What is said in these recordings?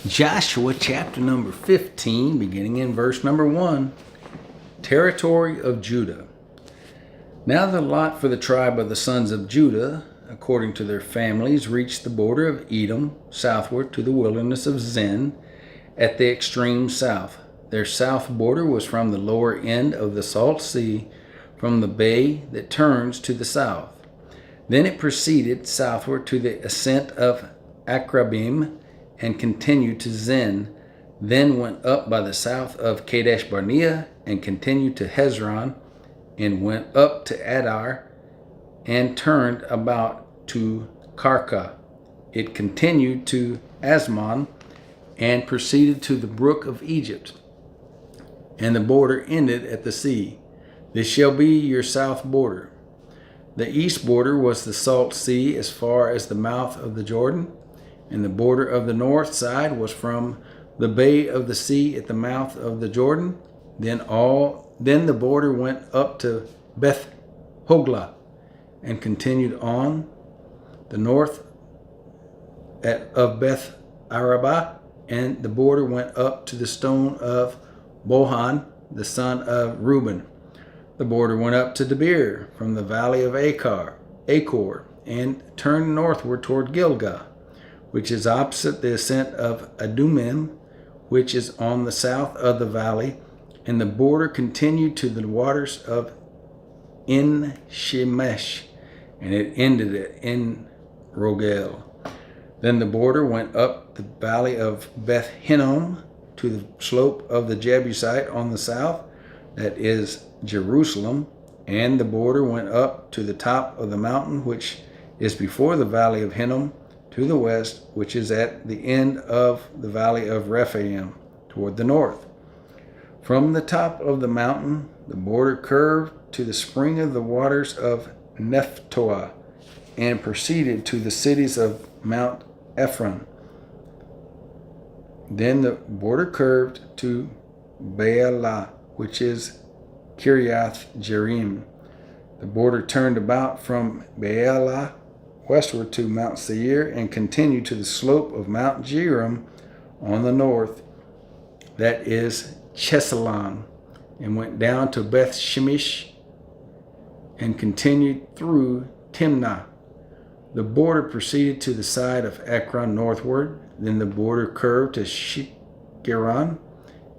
Joshua chapter number 15, beginning in verse number 1. Territory of Judah. Now the lot for the tribe of the sons of Judah, according to their families, reached the border of Edom, southward to the wilderness of Zin, at the extreme south. Their south border was from the lower end of the Salt Sea, from the bay that turns to the south. Then it proceeded southward to the ascent of Akrabim, and continued to Zin, then went up by the south of Kadesh Barnea, and continued to Hezron, and went up to Adar, and turned about to Karka. It continued to Asmon, and proceeded to the brook of Egypt, and the border ended at the sea. This shall be your south border. The east border was the Salt Sea as far as the mouth of the Jordan, and the border of the north side was from the bay of the sea at the mouth of the Jordan. Then the border went up to Beth Hoglah, and continued on the north of Beth Arabah, and the border went up to the stone of Bohan, the son of Reuben. The border went up to Debir from the valley of Achor, and turned northward toward Gilgal, which is opposite the ascent of Adumim, which is on the south of the valley, and the border continued to the waters of En Shemesh, and it ended at En Rogel. Then the border went up the valley of Beth Hinnom to the slope of the Jebusite on the south, that is Jerusalem, and the border went up to the top of the mountain which is before the valley of Hinnom, to the west, which is at the end of the valley of Rephaim, toward the north. From the top of the mountain, the border curved to the spring of the waters of Nephtoah, and proceeded to the cities of Mount Ephron. Then the border curved to Baalah, which is Kiriath Jearim. The border turned about from Baalah westward to Mount Seir, and continued to the slope of Mount Jearim on the north, that is Chesalon, and went down to Beth Shemesh, and continued through Timnah. The border proceeded to the side of Ekron northward. Then the border curved to Shikkeron,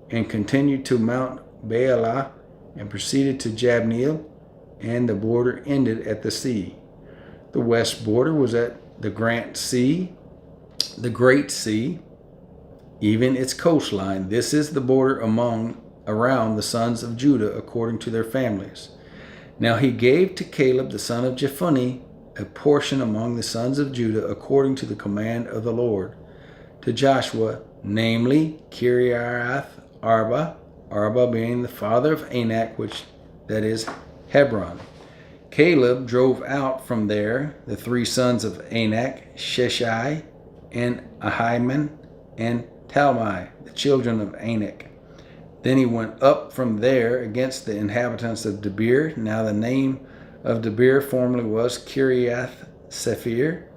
and continued to Mount Baalah, and proceeded to Jabneel, and the border ended at the sea. The west border was at the Great Sea, even its coastline. This is the border around the sons of Judah according to their families. Now he gave to Caleb the son of Jephunneh a portion among the sons of Judah according to the command of the Lord. To Joshua, namely Kiriath Arba, Arba being the father of Anak, that is Hebron. Caleb drove out from there the three sons of Anak, Sheshai, and Ahiman, and Talmai, the children of Anak. Then he went up from there against the inhabitants of Debir. Now the name of Debir formerly was Kiriath Sephir.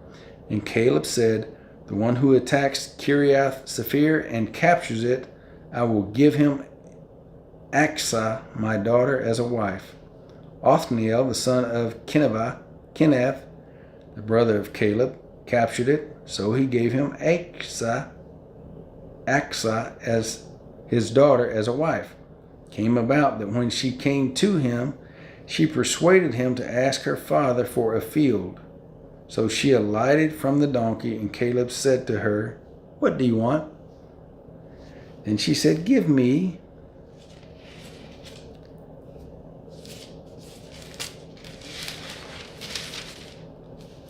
And Caleb said, the one who attacks Kiriath Sephir and captures it, I will give him Aksah, my daughter, as a wife. Othniel, the son of Keneth, the brother of Caleb, captured it, so he gave him Aksah as his daughter as a wife. Came about that when she came to him, she persuaded him to ask her father for a field. So she alighted from the donkey, and Caleb said to her, what do you want? Then she said, give me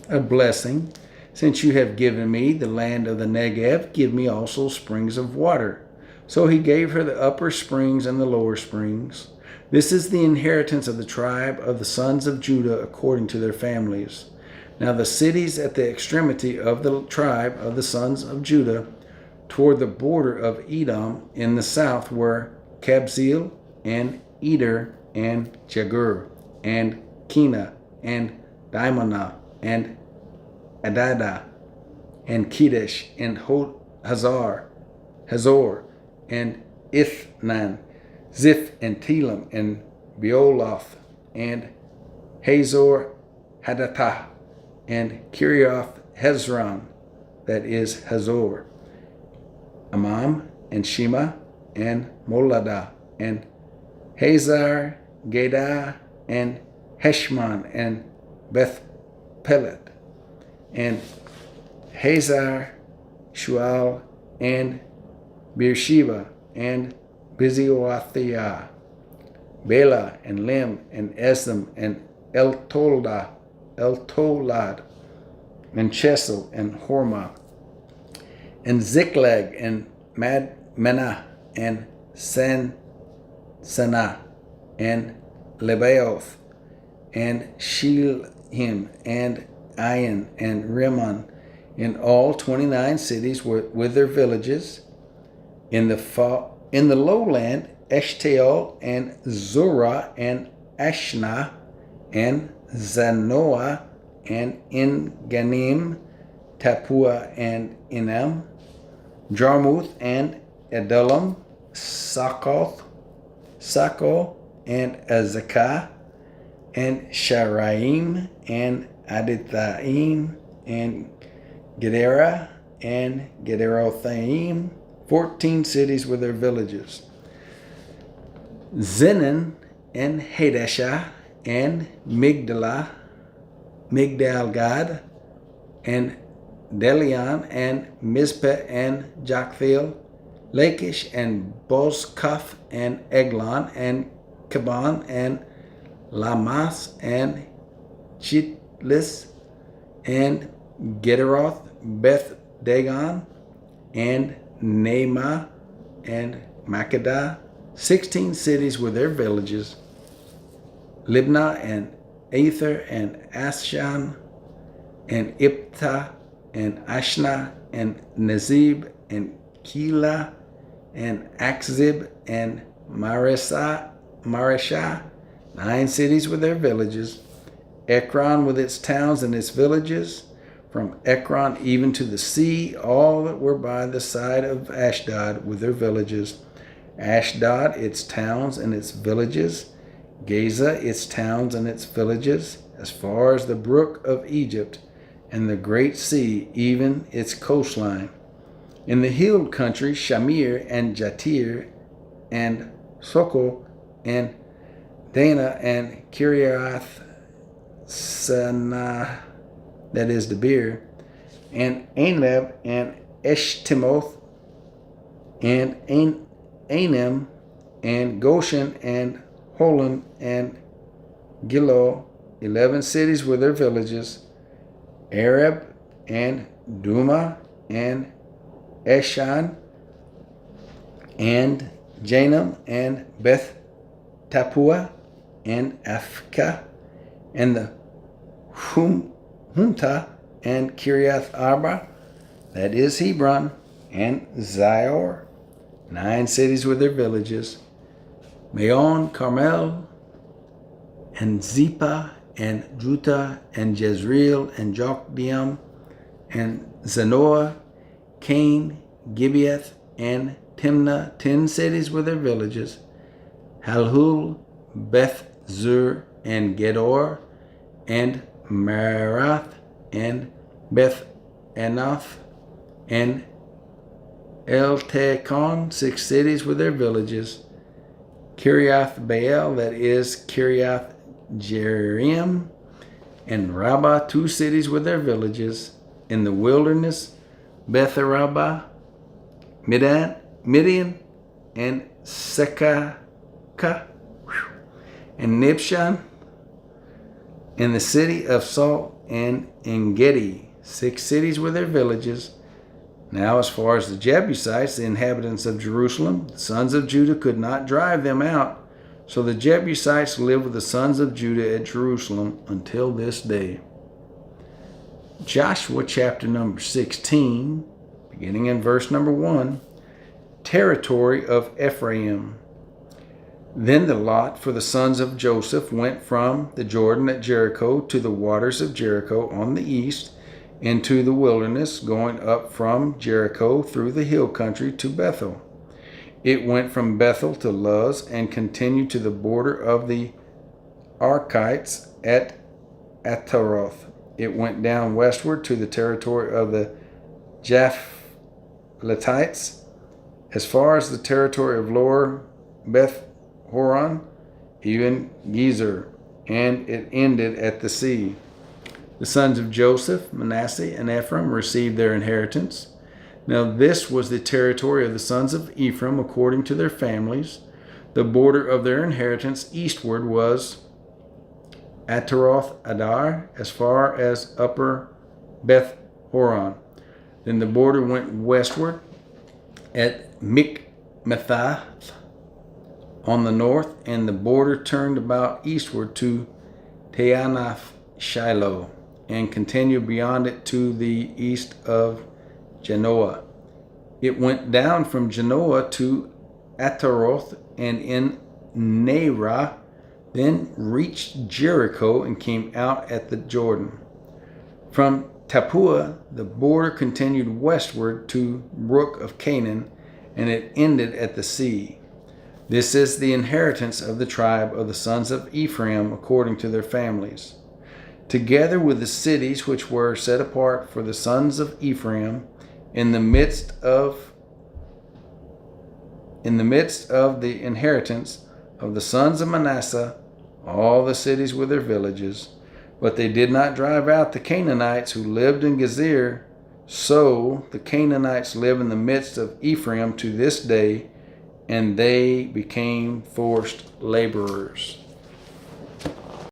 a blessing. Since you have given me the land of the Negev, give me also springs of water. So he gave her the upper springs and the lower springs. This is the inheritance of the tribe of the sons of Judah according to their families. Now the cities at the extremity of the tribe of the sons of Judah toward the border of Edom in the south were Kabzeel, and Eder, and Jagur, and Kena, and Dimonah, and Adada, and Kedesh, and Hazar, Hazor, and Ithnan, Ziph, and Telam, and Beoloth, and Hazor Hadattah, and Kirioth Hezron, that is Hazor, Amam, and Shema, and Moladah, and Hazar, Gedah, and Heshmon, and Beth Pelet, and Hazar, Shual, and Beersheba, and Biziothia, Bela, and Lim, and Esem, and Eltolad, and Chesel, and Hormah, and Ziklag, and Menah, and Sanah, and Lebaoth, and Shilhim, and Ayin, and Rimmon, in all 29 cities with their villages. In the lowland, Eshtaol, and Zorah, and Ashna, and Zanoah, and En-Ganim, Tapua, and Enam, Jarmuth, and Adullam, Sakoth, and Azekah, and Sharaim, and Adithaim, and Gedera, and Gederothaim, 14 cities with their villages. Zenon, and Hadashah, and Migdalgad, and Delion, and Mizpeh, and Joktheel, Lachish, and Bozkath, and Eglon, and Kaban, and Lamas, and Chitlis, and Gederoth, Beth Dagon, and Naamah, and Makkedah, 16 cities with their villages. Libnah, and Aether, and Ashan, and Iptah, and Ashna, and Nazib, and Keilah, and Akzib, and Mareshah, 9 cities with their villages. Ekron with its towns and its villages, from Ekron even to the sea, all that were by the side of Ashdod with their villages. Ashdod, its towns and its villages. Gaza, its towns and its villages, as far as the brook of Egypt, and the great sea, even its coastline. In the hill country, Shamir, and Jatir, and Soko, and Dana, and Kiriath Sanah, that is Debir, and Anleb, and Eshtemoth, and Anim, and Goshen, and Holon, and Gilo, 11 cities with their villages. Arab, and Duma, and Eshan, and Janam, and Beth Tapua, and Afka, and the Humta, and Kiriath Arba, that is Hebron, and Zior, 9 cities with their villages. Maon, Carmel, and Zippah, and Juta, and Jezreel, and Jokdeam, and Zanoah, Cain, Gibeath, and Timnah, 10 cities with their villages. Halhul, Beth Zur, and Gedor, and Marath, and Beth Anath, and Eltekon, 6 cities with their villages. Kiriath Baal, that is Kiriath Jearim, and Rabbah, 2 cities with their villages. In the wilderness, Betharabah, Midian, and Sekaka, and Nibshan, and the city of Salt, and Engedi, 6 cities with their villages. Now, as far as the Jebusites, the inhabitants of Jerusalem, the sons of Judah could not drive them out. So the Jebusites live with the sons of Judah at Jerusalem until this day. Joshua chapter number 16, beginning in verse number 1, territory of Ephraim. Then the lot for the sons of Joseph went from the Jordan at Jericho to the waters of Jericho on the east, into the wilderness, going up from Jericho through the hill country to Bethel. It went from Bethel to Luz and continued to the border of the Archites at Ataroth. It went down westward to the territory of the Japhletites, as far as the territory of Lower Beth Horon, even Gezer, and it ended at the sea. The sons of Joseph, Manasseh, and Ephraim received their inheritance. Now this was the territory of the sons of Ephraim according to their families. The border of their inheritance eastward was Ataroth Adar, as far as Upper Beth Horon. Then the border went westward at Mikmethath on the north, and the border turned about eastward to Teanath Shiloh, and continued beyond it to the east of Genoa. It went down from Genoa to Ataroth, and in Neirah, then reached Jericho and came out at the Jordan. From Tapua, the border continued westward to Brook of Canaan, and it ended at the sea. This is the inheritance of the tribe of the sons of Ephraim according to their families, together with the cities which were set apart for the sons of Ephraim in the midst of the inheritance of the sons of Manasseh, all the cities with their villages. But they did not drive out the Canaanites who lived in Gezer. So the Canaanites live in the midst of Ephraim to this day, and they became forced laborers.